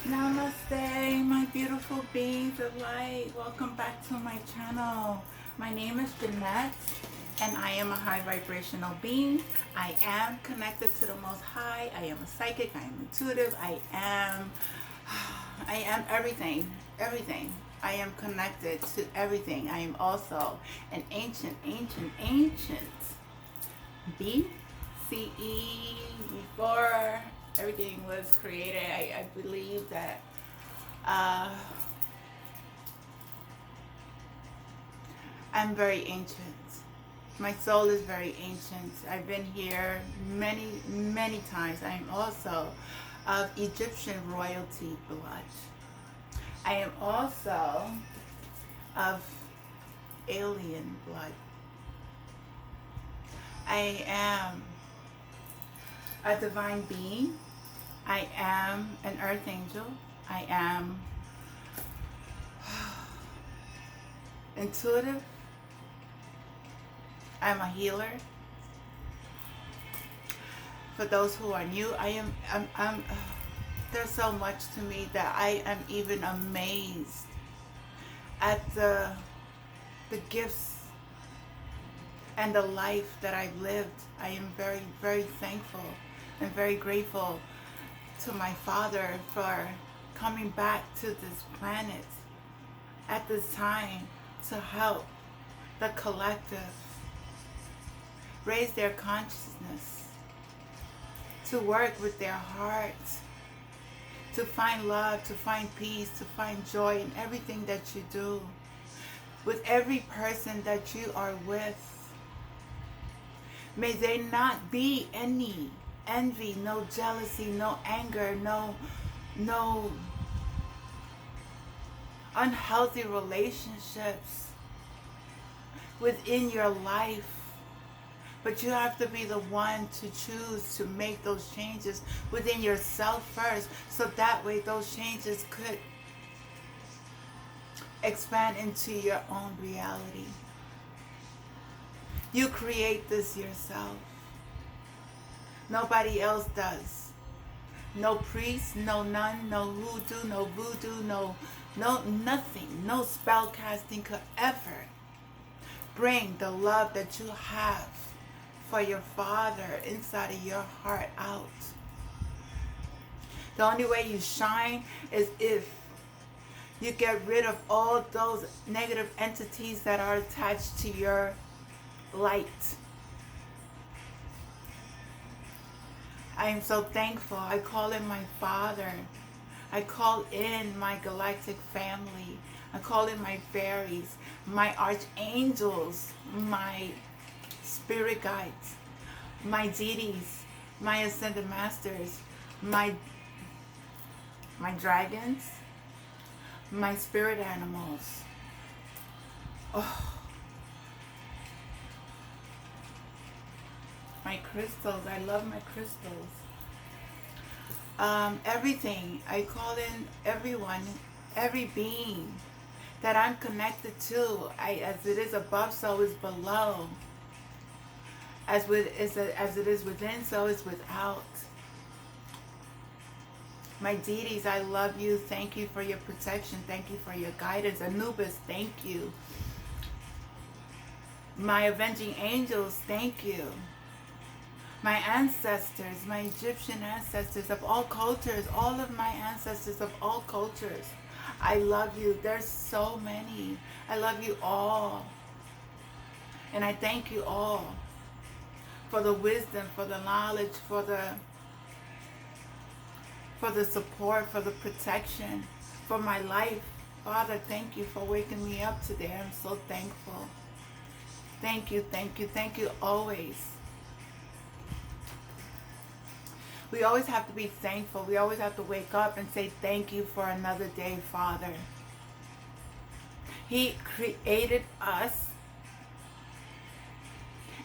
Namaste, my beautiful beings of light. Welcome back to my channel. My name is Jeanette, and I am a high vibrational being. I am connected to the Most High. I am a psychic. I am intuitive. I am everything. Everything. I am connected to everything. I am also an ancient BCE, before everything was created. I believe that I'm very ancient. My soul is very ancient. I've been here many times. I'm also of Egyptian royalty blood. I am also of alien blood. I am a divine being. I am an earth angel. I am intuitive. I'm a healer. For those who are new, there's so much to me that I am even amazed at the gifts and the life that I've lived. I am very thankful and very grateful to my Father for coming back to this planet at this time to help the collective raise their consciousness, to work with their hearts, to find love, to find peace, to find joy in everything that you do, with every person that you are with. May there not be any envy, no jealousy, no anger, no unhealthy relationships within your life. But you have to be the one to choose to make those changes within yourself first, so that way those changes could expand into your own reality. You create this yourself. Nobody else does. No priest, no nun, no hoodoo, no voodoo, no nothing. No spell casting could ever bring the love that you have for your Father inside of your heart out. The only way you shine is if you get rid of all those negative entities that are attached to your light. I am so thankful. I call in my Father. I call in my galactic family. I call in my fairies, my archangels, my spirit guides, my deities, my ascended masters, my dragons, my spirit animals. Oh, my crystals. I love my crystals. Everything. I call in everyone, every being that I'm connected to. As it is above, so is below. As it is within, so is without. My deities, I love you. Thank you for your protection. Thank you for your guidance. Anubis, thank you. My avenging angels, thank you. My ancestors, my Egyptian ancestors of all cultures, all of my ancestors of all cultures, I love you. There's so many. I love you all. And I thank you all for the wisdom, for the knowledge, for the support, for the protection, for my life. Father, thank you for waking me up today. I'm so thankful. Thank you, thank you, thank you always. We always have to be thankful. We always have to wake up and say thank you for another day, Father. He created us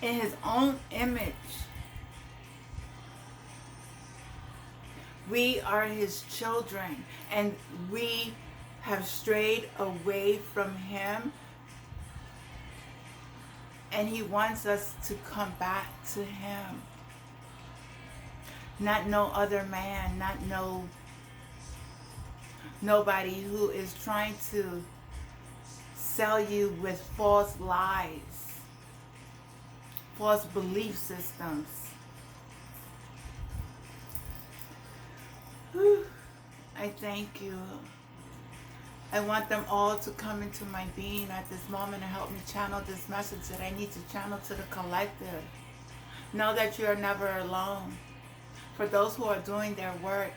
in His own image. We are His children, and we have strayed away from Him, and He wants us to come back to Him. Not no other man, not no Nobody who is trying to sell you with false lies, false belief systems. Whew. I thank you. I want them all to come into my being at this moment and help me channel this message that I need to channel to the collective. Know that you are never alone. For those who are doing their work,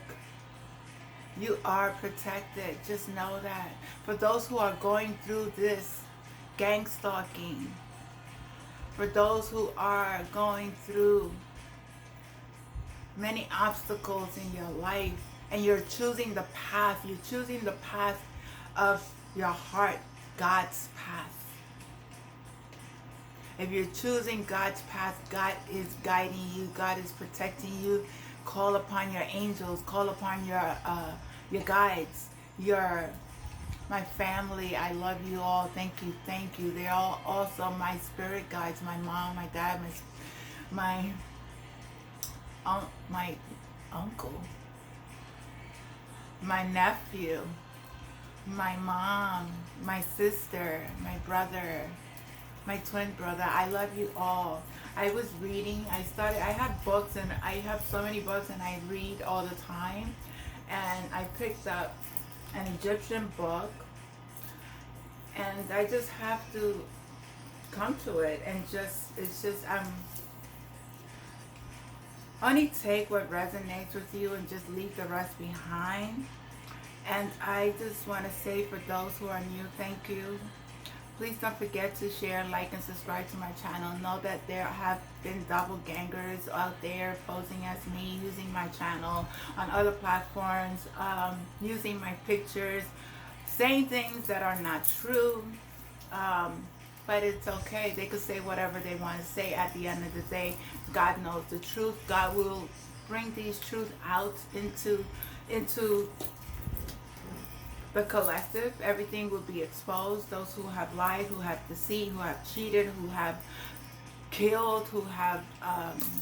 you are protected. Just know that. For those who are going through this gang stalking, for those who are going through many obstacles in your life, and you're choosing the path, of your heart, God's path. If you're choosing God's path, God is guiding you, God is protecting you. Call upon your angels, call upon your guides, my family. I love you all. Thank you. They're all also my spirit guides, my mom, my dad, my uncle, my nephew, my mom, my sister, my brother, my twin brother. I love you all. I was reading, I have books, and I have so many books, and I read all the time. And I picked up an Egyptian book, and I just have to come to it, and only take what resonates with you and just leave the rest behind. And I just want to say, for those who are new, thank you. Please don't forget to share, like, and subscribe to my channel. Know that there have been doppelgangers out there posing as me, using my channel on other platforms, using my pictures, saying things that are not true. But it's okay. They could say whatever they want to say. At the end of the day, God knows the truth. God will bring these truths out into the collective. Everything will be exposed. Those who have lied, who have deceived, who have cheated, who have killed, who have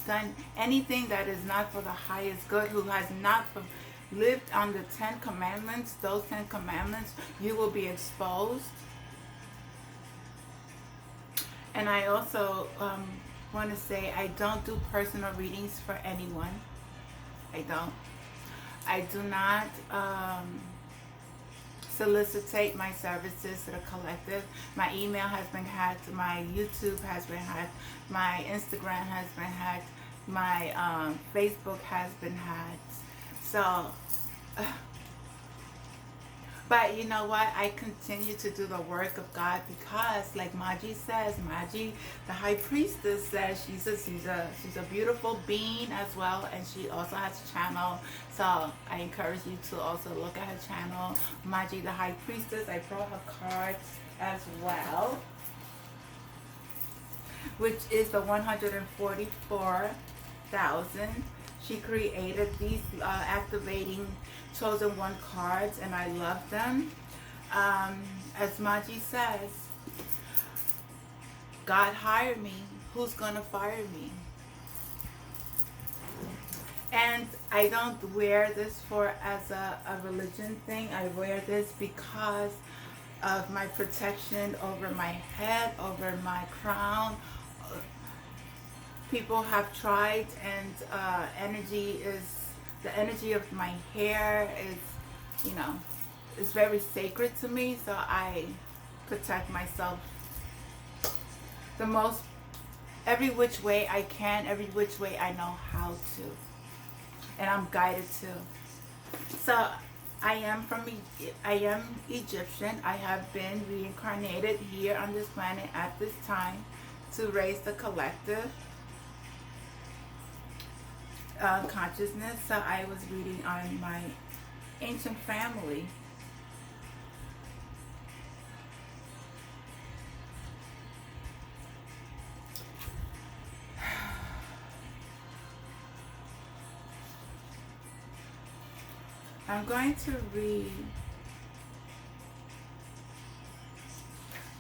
done anything that is not for the highest good, who has not lived on the 10 commandments, those 10 commandments, you will be exposed. And I also want to say, I don't do personal readings for anyone. I don't. I do not solicitate my services to the collective. My email has been hacked. My YouTube has been hacked. My Instagram has been hacked. My Facebook has been hacked. So, but you know what? I continue to do the work of God because, like Maji says, Maji, the high priestess, says she's a beautiful being as well, and she also has a channel. So I encourage you to also look at her channel, Maji, the high priestess. I brought her cards as well, which is the 144,000. She created these activating chosen one cards, and I love them. As Maji says, God hired me. Who's gonna fire me? And I don't wear this as a religion thing. I wear this because of my protection over my head, over my crown. People have tried, and the energy of my hair is, is very sacred to me. So I protect myself every which way I can, every which way I know how to. And I'm guided to. So I am Egyptian. I have been reincarnated here on this planet at this time to raise the collective consciousness. So I was reading on my ancient family. I'm going to read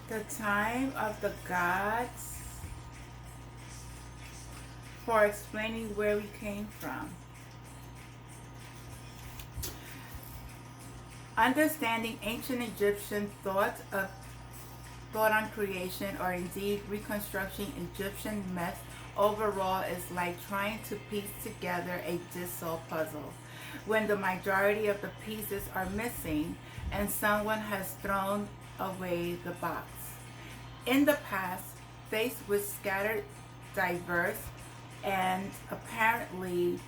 the time of the gods for explaining where we came from. Understanding ancient Egyptian thought on creation, or indeed reconstructing Egyptian myth overall, is like trying to piece together a jigsaw puzzle when the majority of the pieces are missing and someone has thrown away the box. In the past, faced with scattered, diverse, and apparently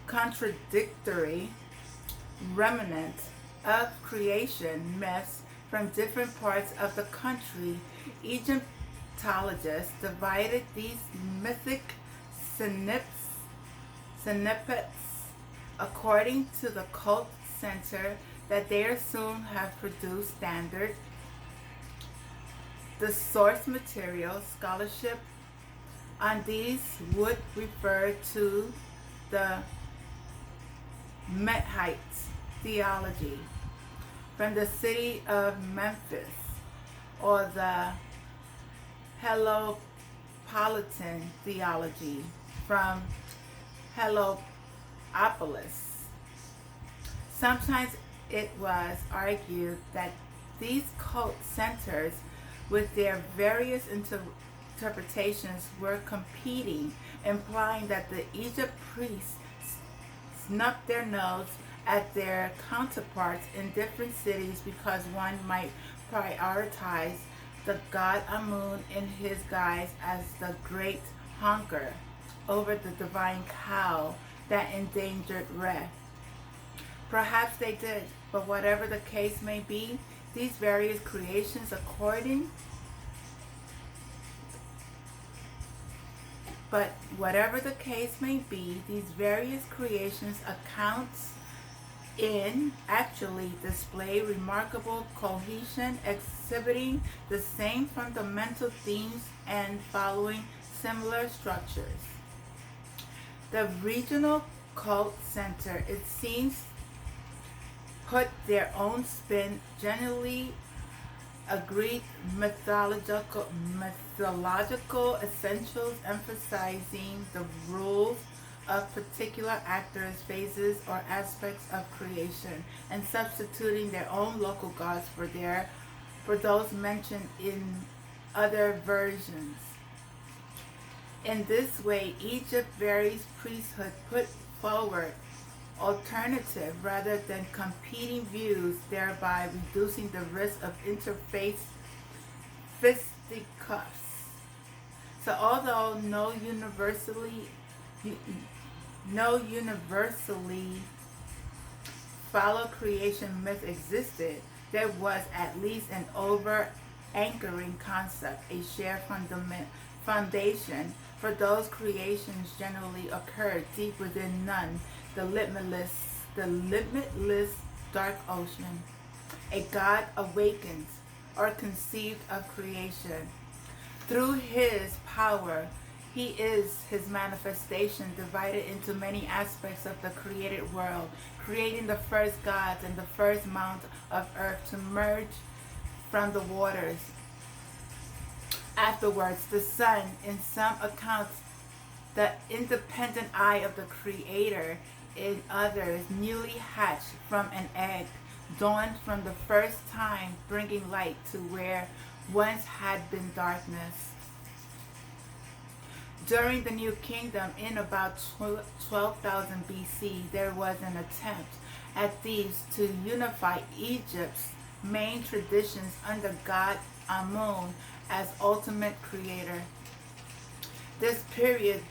contradictory remnants of creation myths from different parts of the country, Egyptologists divided these mythic snippets according to the cult center that they assume have produced standard. The source material scholarship on these would refer to the Mephite theology from the city of Memphis, or the Heliopolitan theology from Heliopolis. Sometimes it was argued that these cult centers, with their various interpretations, were competing, implying that the Egypt priests snubbed their nose at their counterparts in different cities because one might prioritize the god Amun in his guise as the great honker over the divine cow that endangered Re. Perhaps they did, but whatever the case may be, these various creations accounts in actually display remarkable cohesion, exhibiting the same fundamental themes and following similar structures. The regional cult center, it seems, put their own spin, generally agreed mythological essentials, emphasizing the rules of particular actors, phases, or aspects of creation, and substituting their own local gods for those mentioned in other versions. In this way, Egypt's various priesthood put forward alternative rather than competing views, thereby reducing the risk of interfaith fisticuffs. So although no universally follow creation myth existed, there was at least an over-anchoring concept, a shared foundation for those creations generally occurred deep within none, the limitless dark ocean. A God awakens or conceived of creation. Through his power, he is his manifestation divided into many aspects of the created world, creating the first gods and the first mount of earth to merge from the waters. Afterwards, the sun, in some accounts, the independent eye of the Creator, in others, newly hatched from an egg, dawned from the first time, bringing light to where once had been darkness. During the New Kingdom, in about 12,000 BC, there was an attempt at Thebes to unify Egypt's main traditions under God Amun as ultimate creator. This period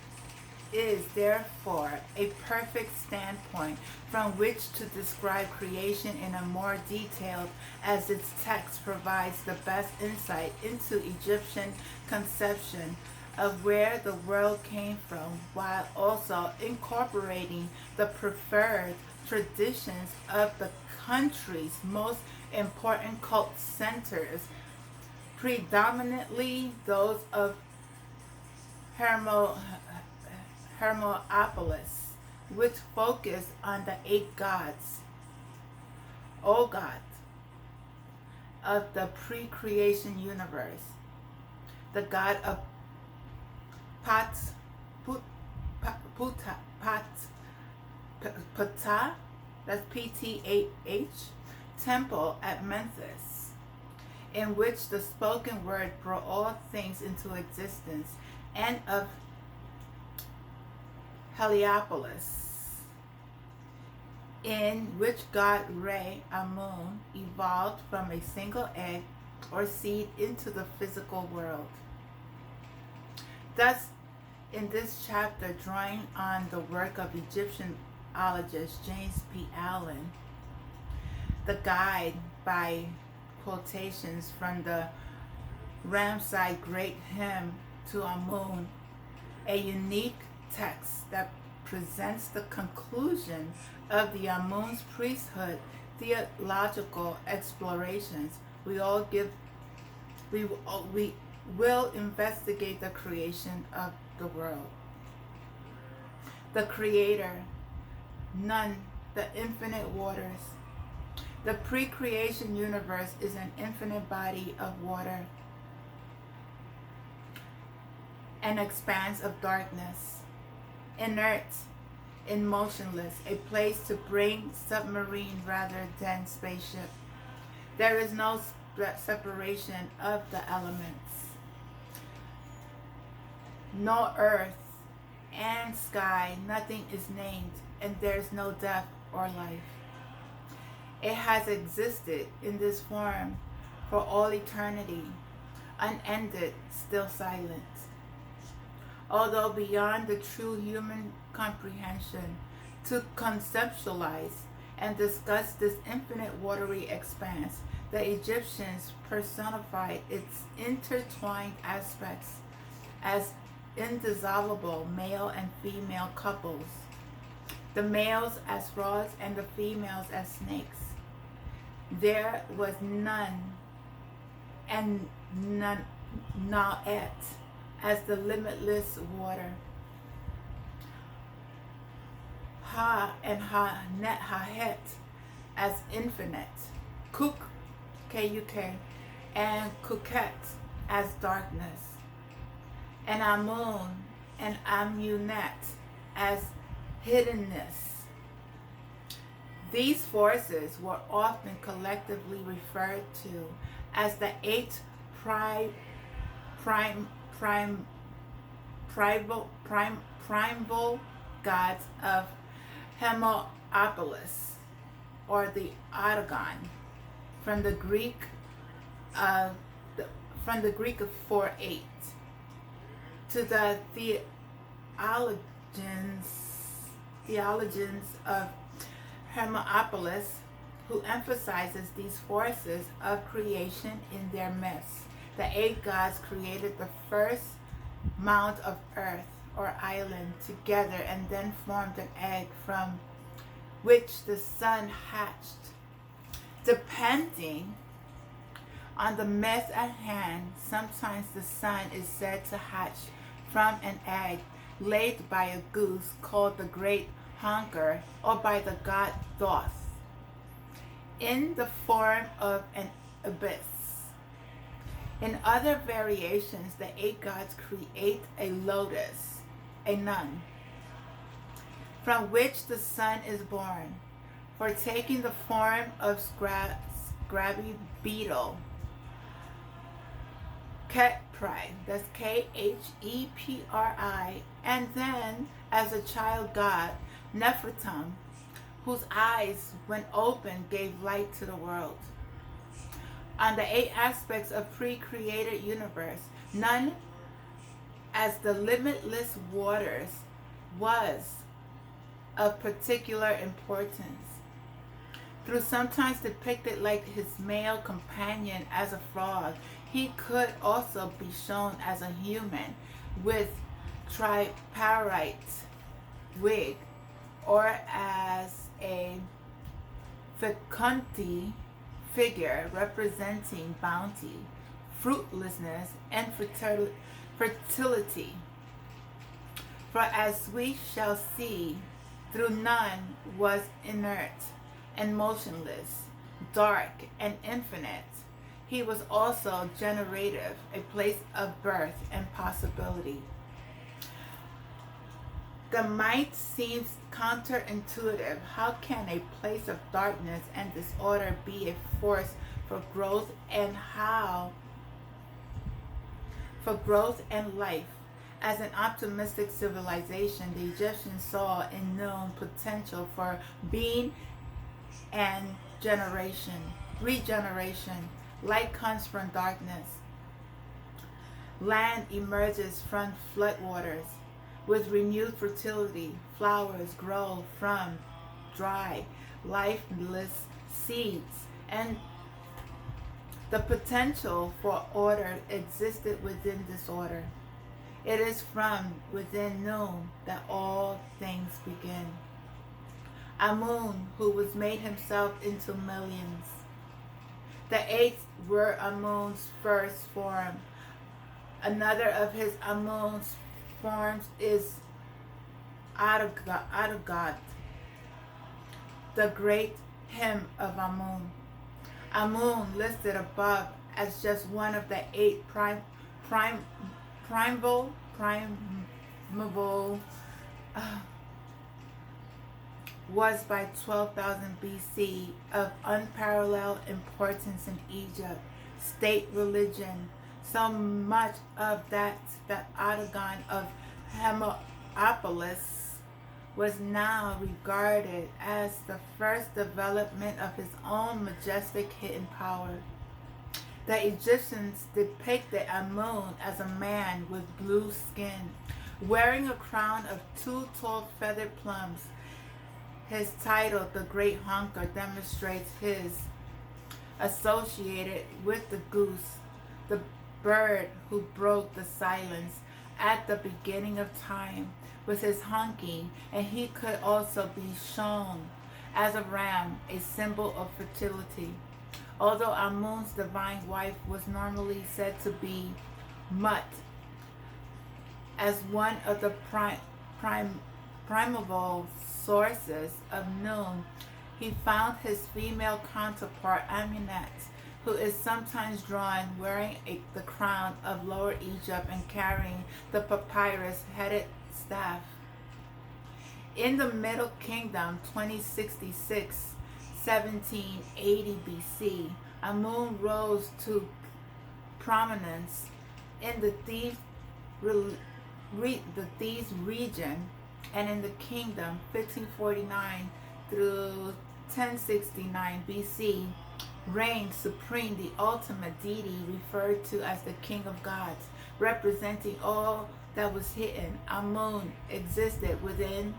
is therefore a perfect standpoint from which to describe creation in a more detailed, as its text provides the best insight into Egyptian conception of where the world came from, while also incorporating the preferred traditions of the country's most important cult centers, predominantly those of Hermopolis, which focus on the 8 gods, O God, of the pre-creation universe. The god of Ptah, that's Ptah, temple at Memphis, in which the spoken word brought all things into existence, and of Heliopolis, in which God Re Amun evolved from a single egg or seed into the physical world. Thus, in this chapter, drawing on the work of Egyptologist James P. Allen, the guide by quotations from the Ramsay Great Hymn to Amun, a unique text that presents the conclusion of the Amun's priesthood theological explorations. We will investigate the creation of the world. The Creator, Nun, the infinite waters. The pre-creation universe is an infinite body of water, an expanse of darkness, inert and motionless, a place to bring submarine rather than spaceship. There is no separation of the elements. No earth and sky, nothing is named, and there's no death or life. It has existed in this form for all eternity, unended, still silent. Although beyond the true human comprehension, to conceptualize and discuss this infinite watery expanse, the Egyptians personified its intertwined aspects as indissoluble male and female couples, the males as frogs and the females as snakes. There was none and none Na'et as the limitless water, Ha and Hahet as infinite, Kuk, K-U-K, and Kuket as darkness, and Amun and Amunet as hiddenness. These forces were often collectively referred to as the eight primal gods of Hermopolis, or the Autogon, from the Greek of 4-8, to the theologians of Hermopolis, who emphasizes these forces of creation in their midst. The eight gods created the first mound of earth or island together, and then formed an egg from which the sun hatched. Depending on the myth at hand, sometimes the sun is said to hatch from an egg laid by a goose called the Great Honker, or by the god Thoth, in the form of an abyss. In other variations, the eight gods create a lotus, a nun, from which the sun is born, for taking the form of scrabby beetle, Khepri, that's Khepri, and then as a child god, Nefertum, whose eyes, when opened, gave light to the world. On the eight aspects of pre-created universe, none as the limitless waters was of particular importance. Though sometimes depicted like his male companion as a frog, he could also be shown as a human with tripartite wig, or as a fecundity figure representing bounty, fruitlessness, and fertility. For as we shall see, through none was inert and motionless, dark and infinite, he was also generative, a place of birth and possibility. The might seems counterintuitive. How can a place of darkness and disorder be a force for growth and life? As an optimistic civilization, the Egyptians saw in Nun potential for being and regeneration. Light comes from darkness. Land emerges from floodwaters. With renewed fertility, flowers grow from dry, lifeless seeds, and the potential for order existed within disorder. It is from within Nun that all things begin. Amun, who was made himself into millions. The eighth were Amun's first form. Another of his Amun's forms is Adagat, the great hymn of Amun. Amun, listed above as just one of the eight primeval was by 12,000 BC of unparalleled importance in Egypt, state religion. So much of that Adagon of Hermopolis was now regarded as the first development of his own majestic hidden power. The Egyptians depicted Amun as a man with blue skin, wearing a crown of two tall feathered plumes. His title, the Great Honker, demonstrates his associated with the goose, the bird who broke the silence at the beginning of time with his honking, and he could also be shown as a ram, a symbol of fertility. Although Amun's divine wife was normally said to be Mut, as one of the primeval sources of Nun, he found his female counterpart Amunet, who is sometimes drawn wearing the crown of Lower Egypt and carrying the papyrus-headed staff. In the Middle Kingdom, 2066, 1780 BC, Amun rose to prominence in the Thebes region, and in the kingdom, 1549 through 1069 BC, reigned supreme, the ultimate deity referred to as the King of Gods, representing all that was hidden. Amun existed within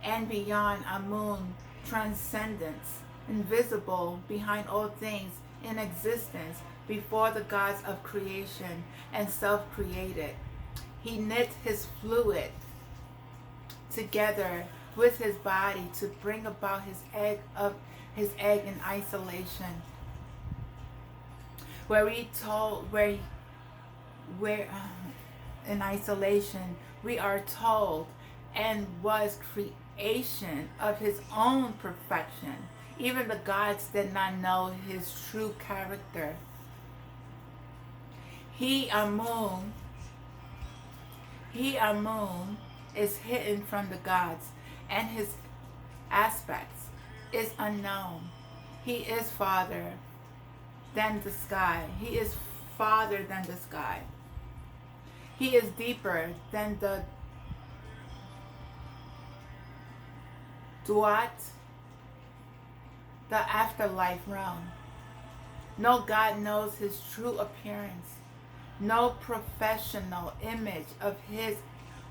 and beyond. Amun, transcendence, invisible behind all things in existence, before the gods of creation and self-created. He knit his fluid together with his body to bring about his egg in isolation, in isolation we are told, and was creation of his own perfection. Even the gods did not know his true character. He Amun is hidden from the gods, and his aspects is unknown. He is farther than the sky. He is farther than the sky. He is deeper than the Duat, the afterlife realm. No God knows his true appearance. No professional image of his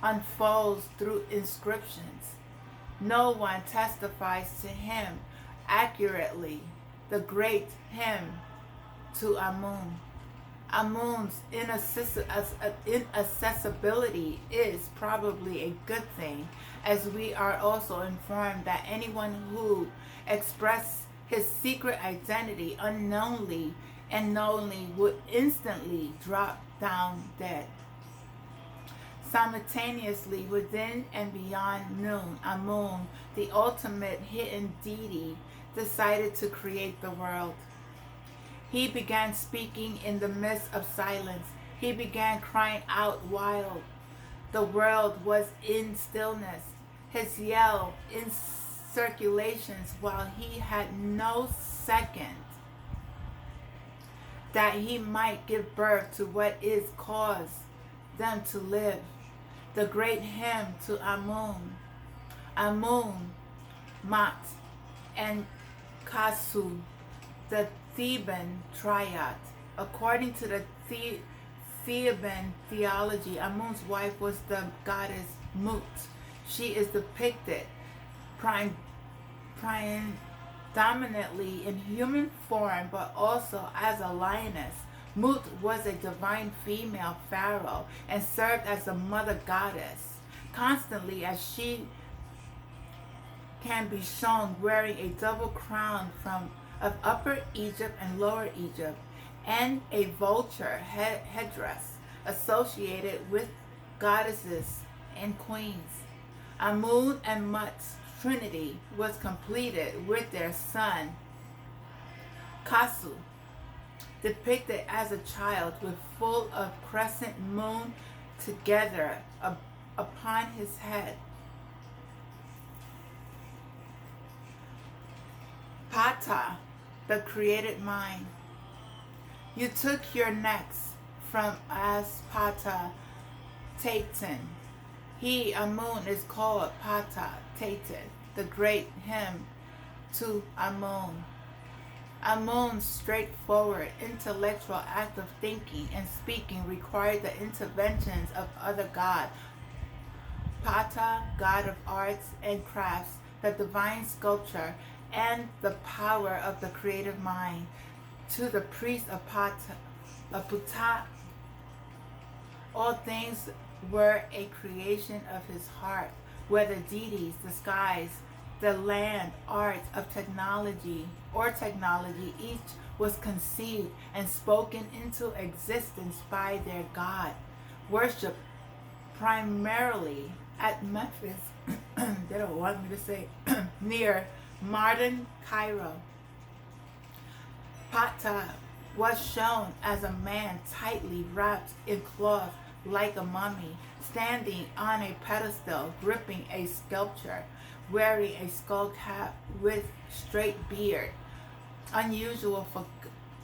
unfolds through inscriptions. No one testifies to him accurately. The great hymn to Amun. Amun's inaccessibility is probably a good thing, as we are also informed that anyone who expressed his secret identity unknowingly and knowingly would instantly drop down dead. Simultaneously, within and beyond Nun, Amun, the ultimate hidden deity, decided to create the world. He began speaking in the midst of silence. He began crying out while the world was in stillness. his yell in circulations while he had no second that he might give birth to what is caused them to live. The great hymn to Amun, Amun, Mat, and Kasu, the Theban triad. According to the Theban theology, Amun's wife was the goddess Mut. She is depicted predominantly in human form, but also as a lioness. Mut was a divine female pharaoh and served as the mother goddess constantly, as she can be shown wearing a double crown of Upper Egypt and Lower Egypt, and a vulture headdress associated with goddesses and queens. Amun and Mut's trinity was completed with their son Kasu, depicted as a child with full of crescent moon together upon his head. Ptah, the created mind. You took your necks from Aspata Tatan. He, Amun, is called Ptah Tatan, the great hymn to Amun. Amun's straightforward intellectual act of thinking and speaking required the interventions of other gods. Ptah, god of arts and crafts, the divine sculpture, and the power of the creative mind. To the priest of Ptah, all things were a creation of his heart, whether deities, the skies, the land, arts of technology, each was conceived and spoken into existence by their God, worshipped primarily at Memphis, they don't want me to say, near modern Cairo. Ptah was shown as a man tightly wrapped in cloth like a mummy, standing on a pedestal, gripping a sculpture, wearing a skull cap with straight beard, unusual for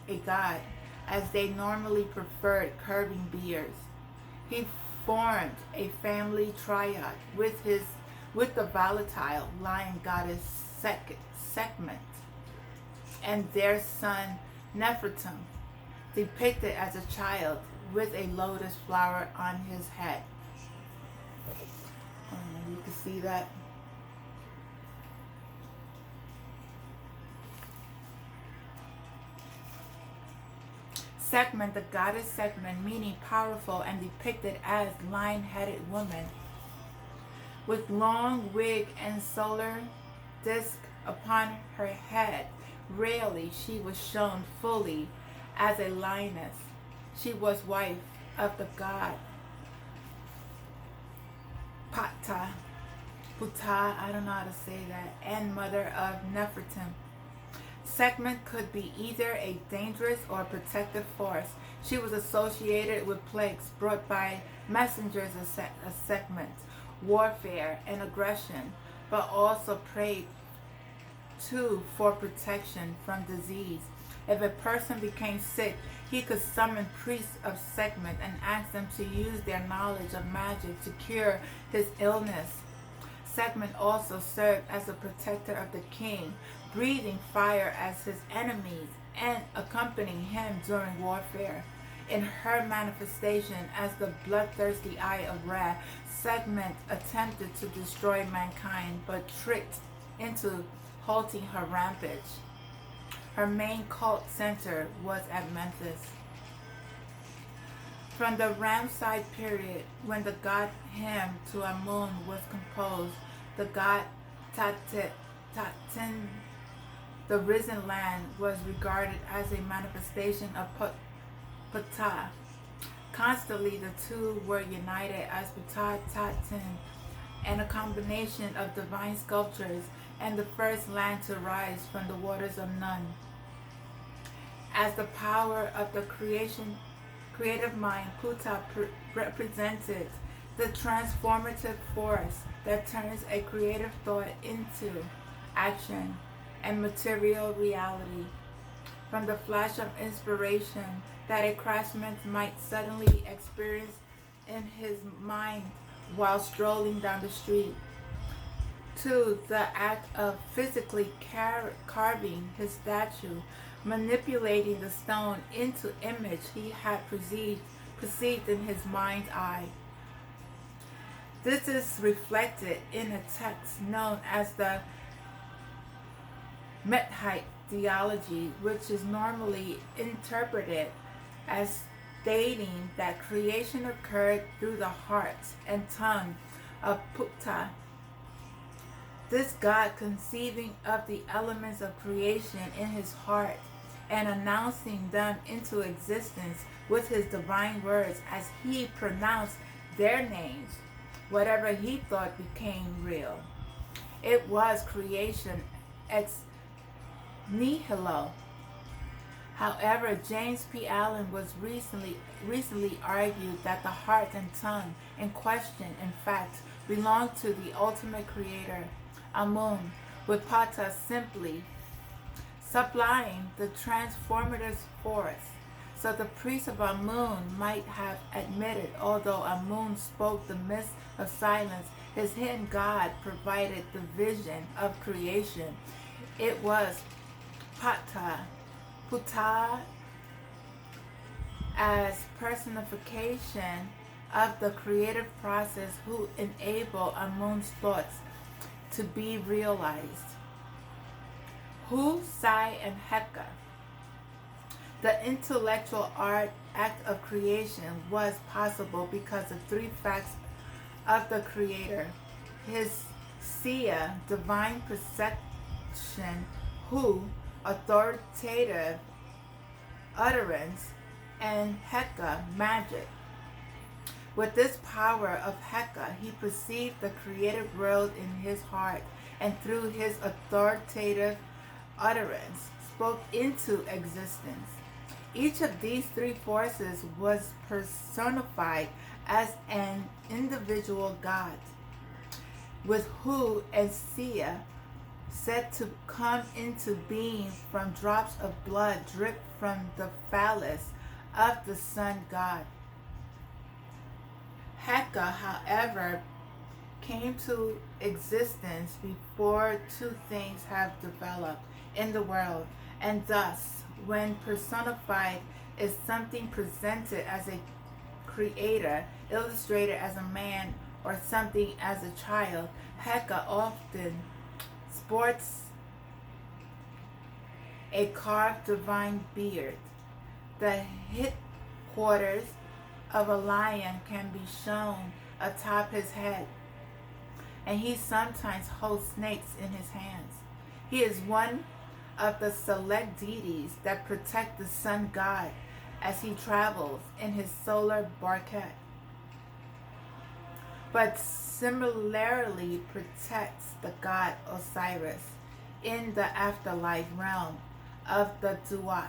a god, as they normally preferred curving beards. He formed a family triad with the volatile lion goddess Sekhmet and their son Nefertum, depicted as a child with a lotus flower on his head. You can see that. Sekhmet, the goddess Sekhmet, meaning powerful, and depicted as lion-headed woman with long wig and solar disk upon her head. Rarely she was shown fully as a lioness. She was wife of the god Ptah, I don't know how to say that, and mother of Nefertum. Sekhmet could be either a dangerous or protective force. She was associated with plagues brought by messengers of Sekhmet, warfare and aggression, but also prayed to for protection from disease. If a person became sick, he could summon priests of Sekhmet and ask them to use their knowledge of magic to cure his illness. Sekhmet also served as a protector of the king, breathing fire as his enemies and accompanying him during warfare. In her manifestation as the bloodthirsty Eye of Ra, Sekhmet attempted to destroy mankind but tricked into halting her rampage. Her main cult center was at Memphis. From the Ramesside period, when the god hymn to Amun was composed, the god Taten, the risen land, was regarded as a manifestation of Ptah. Constantly, the two were united as Ptah Taten, and a combination of divine sculptures and the first land to rise from the waters of Nun. As the power of the creative mind, Ptah represented the transformative force that turns a creative thought into action and material reality. From the flash of inspiration that a craftsman might suddenly experience in his mind while strolling down the street, to the act of physically carving his statue, manipulating the stone into image he had perceived in his mind's eye. This is reflected in a text known as the Methite theology, which is normally interpreted as stating that creation occurred through the heart and tongue of Ptah, this God conceiving of the elements of creation in his heart and announcing them into existence with his divine words as he pronounced their names. Whatever he thought became real. It was creation ex nihilo. However, James P. Allen was recently argued that the heart and tongue in question, in fact, belonged to the ultimate creator, Amun, with Ptah simply supplying the transformative force. So the priest of Amun might have admitted, although Amun spoke the midst of silence, his hidden God provided the vision of creation. It was Ptah as personification of the creative process who enabled Amun's thoughts to be realized. Hu, Sai, and Heka. The intellectual act of creation was possible because of three facts of the Creator: his Sia, divine perception; Hu, authoritative utterance; and Heka, magic. With this power of Heka, he perceived the creative world in his heart, and through his authoritative utterance spoke into existence. Each of these three forces was personified as an individual God, with Hu and Sia said to come into being from drops of blood dripped from the phallus of the sun god. Heka, however, came to existence before two things have developed in the world, and thus, when personified, is something presented as a creator, illustrated as a man, or something as a child. Heka often sports a carved divine beard. The headquarters of a lion can be shown atop his head, and he sometimes holds snakes in his hands. He is one of the select deities that protect the sun god as he travels in his solar barquette, but similarly protects the god Osiris in the afterlife realm of the Duat.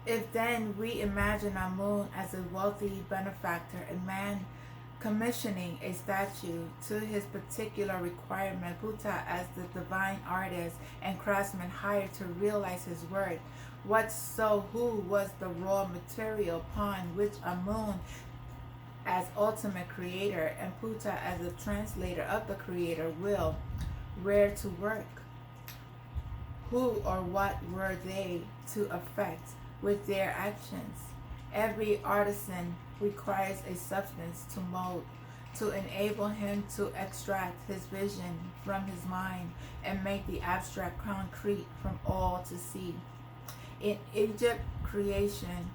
If then we imagine Amun as a wealthy benefactor, a man commissioning a statue to his particular requirement, Ptah as the divine artist and craftsman hired to realize his work, what so who was the raw material upon which Amun as ultimate creator and Ptah as the translator of the creator will were to work? Who or what were they to effect with their actions? Every artisan requires a substance to mold, to enable him to extract his vision from his mind and make the abstract concrete from all to see. In Egyptian creation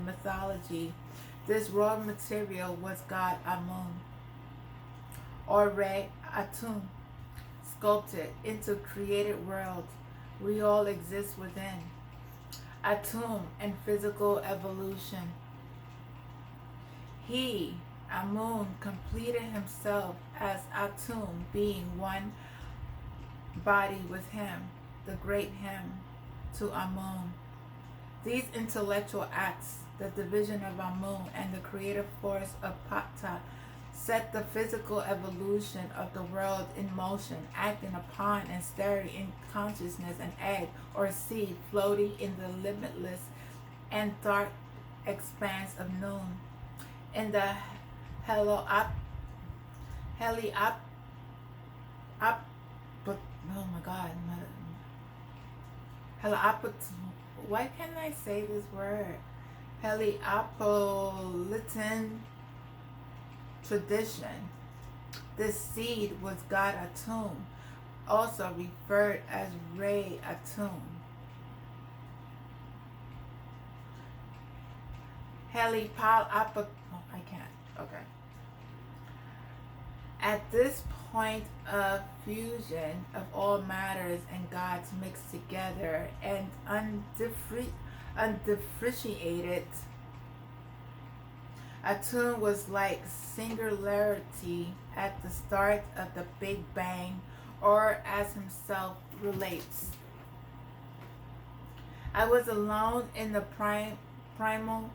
mythology, this raw material was God Amun, or Re Atum, sculpted into created world we all exist within. Atum and physical evolution. He, Amun, completed himself as Atum, being one body was him, the great him, to Amun. These intellectual acts, the division of Amun and the creative force of Ptah, set the physical evolution of the world in motion, acting upon and stirring in consciousness an egg or seed floating in the limitless and dark expanse of noon. In the heliop, oh my God, why can't I say this word? Heliopolitan tradition. This seed was God Atum, also referred as Re Atum. I can't. Okay. At this point of fusion of all matters and gods mixed together and undifferentiated, Atum was like singularity at the start of the Big Bang, or as himself relates, I was alone in the primal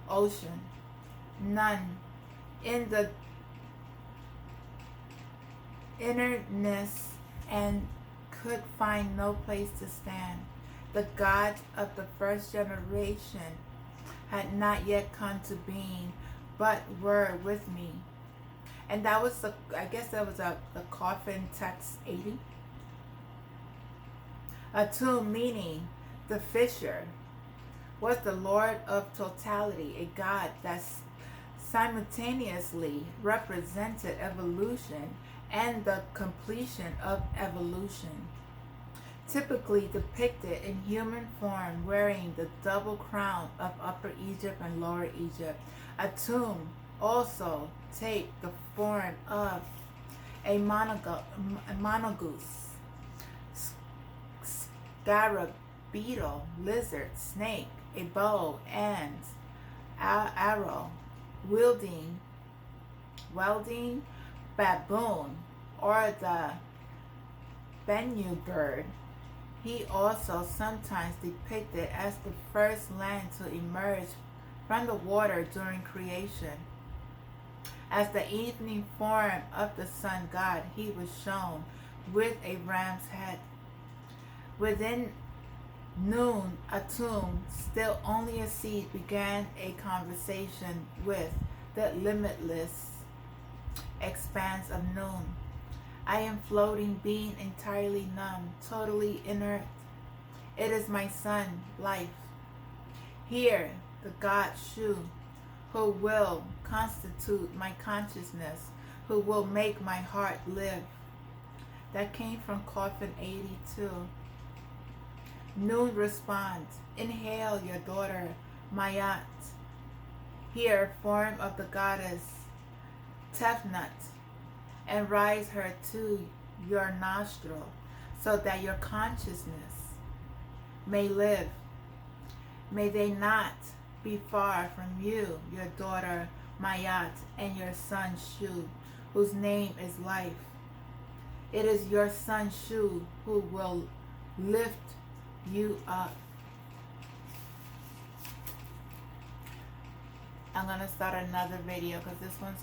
ocean, none in the innerness, and could find no place to stand. The gods of the first generation had not yet come to being, but were with me. And that was I guess that was the coffin text 80. Atum, meaning the fisher, was the Lord of totality, a God that simultaneously represented evolution and the completion of evolution. Typically depicted in human form, wearing the double crown of Upper Egypt and Lower Egypt. Atum also take the form of a mongoose, scarab, beetle, lizard, snake, a bow, and arrow, wielding baboon, or the Bennu bird. He also sometimes depicted as the first land to emerge from the water during creation. As the evening form of the sun god, he was shown with a ram's head. Within noon, Atum, still only a seed, began a conversation with the limitless expanse of noon. I am floating, being entirely numb, totally inert. It is my son, life. Here, the god Shu, who will constitute my consciousness, who will make my heart live. That came from Coffin 82. Noon responds, inhale your daughter, Mayat. Here, form of the goddess Tefnut, and rise her to your nostril, so that your consciousness may live. May they not be far from you, your daughter Mayat, and your son Shu, whose name is life. It is your son Shu who will lift you up. I'm going to start another video because this one's